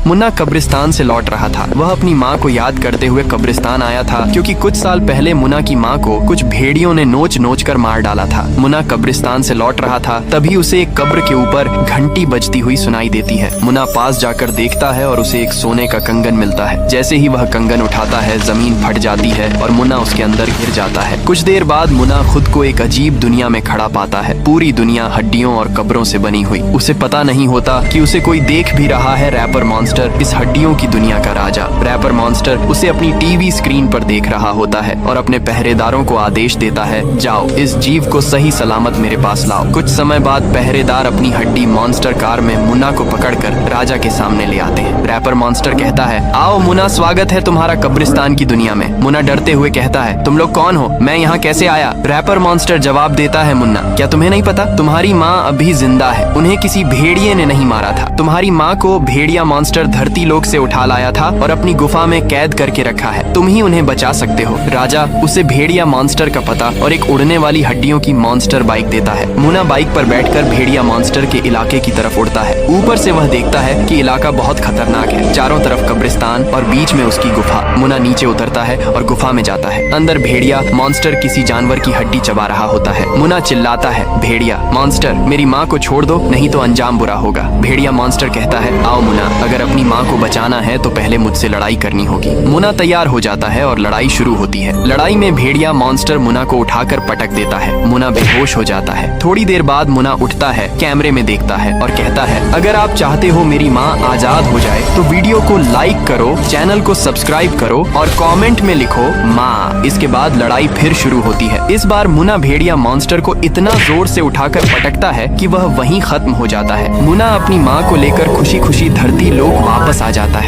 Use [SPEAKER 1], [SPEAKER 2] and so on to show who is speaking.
[SPEAKER 1] मुन्ना कब्रिस्तान से लौट रहा था। वह अपनी माँ को याद करते हुए कब्रिस्तान आया था, क्योंकि कुछ साल पहले मुन्ना की माँ को कुछ भेड़ियों ने नोच नोच कर मार डाला था। मुन्ना कब्रिस्तान से लौट रहा था, तभी उसे एक कब्र के ऊपर घंटी बजती हुई सुनाई देती है। मुन्ना पास जाकर देखता है और उसे एक सोने का कंगन मिलता है। जैसे ही वह कंगन उठाता है, जमीन फट जाती है और मुन्ना उसके अंदर गिर जाता है। कुछ देर बाद मुन्ना खुद को एक अजीब दुनिया में खड़ा पाता है। पूरी दुनिया हड्डियों और कब्रों से बनी हुई। उसे पता नहीं होता कि उसे कोई देख भी रहा है। रैपर मॉन्स्टर, इस हड्डियों की दुनिया का राजा। रैपर मॉन्स्टर उसे अपनी टीवी स्क्रीन पर देख रहा होता है और अपने पहरेदारों को आदेश देता है, जाओ इस जीव को सही सलामत मेरे पास लाओ। कुछ समय बाद पहरेदार अपनी हड्डी मॉन्स्टर कार में मुन्ना को पकड़कर राजा के सामने ले आते हैं। रैपर मॉन्स्टर कहता है, आओ मुन्ना, स्वागत है तुम्हारा कब्रिस्तान की दुनिया में। मुन्ना डरते हुए कहता है, तुम लोग कौन हो? मैं यहाँ कैसे आया? रैपर मॉन्स्टर जवाब देता है, मुन्ना क्या तुम्हें नहीं पता? तुम्हारी माँ अभी जिंदा है। उन्हें किसी भेड़िए ने नहीं मारा था। तुम्हारी माँ को भेड़िया मॉन्स्टर धरती लोक से उठा लाया था और अपनी गुफा में कैद करके रखा है। तुम ही उन्हें बचा सकते हो। राजा उसे भेड़िया मॉन्स्टर का पता और एक उड़ने वाली हड्डियों की मॉन्स्टर बाइक देता है। मुन्ना बाइक पर बैठकर भेड़िया मॉन्स्टर के इलाके की तरफ उड़ता है। ऊपर से वह देखता है कि इलाका बहुत खतरनाक है। चारों तरफ कब्रिस्तान और बीच में उसकी गुफा। मुन्ना नीचे उतरता है और गुफा में जाता है। अंदर भेड़िया मॉन्स्टर किसी जानवर की हड्डी चबा रहा होता है। मुन्ना चिल्लाता है, भेड़िया मॉन्स्टर, मेरी माँ को छोड़ दो, नहीं तो अंजाम बुरा होगा। भेड़िया मॉन्स्टर कहता है, आओ मुन्ना, अगर अपनी माँ को बचाना है तो पहले मुझसे लड़ाई करनी होगी। मुन्ना तैयार हो जाता है और लड़ाई शुरू होती है। लड़ाई में भेड़िया मॉन्स्टर मुन्ना को उठाकर पटक देता है। मुन्ना बेहोश हो जाता है। थोड़ी देर बाद मुन्ना उठता है, कैमरे में देखता है और कहता है, अगर आप चाहते हो मेरी माँ आजाद हो जाए तो वीडियो को लाइक करो, चैनल को सब्सक्राइब करो और कमेंट में लिखो माँ। इसके बाद लड़ाई फिर शुरू होती है। इस बार मुन्ना भेड़िया मॉन्स्टर को इतना जोर से उठाकर पटकता है कि वह वहीं खत्म हो जाता है। मुन्ना अपनी माँ को लेकर खुशी खुशी धरती लोक वापस आ जाता है।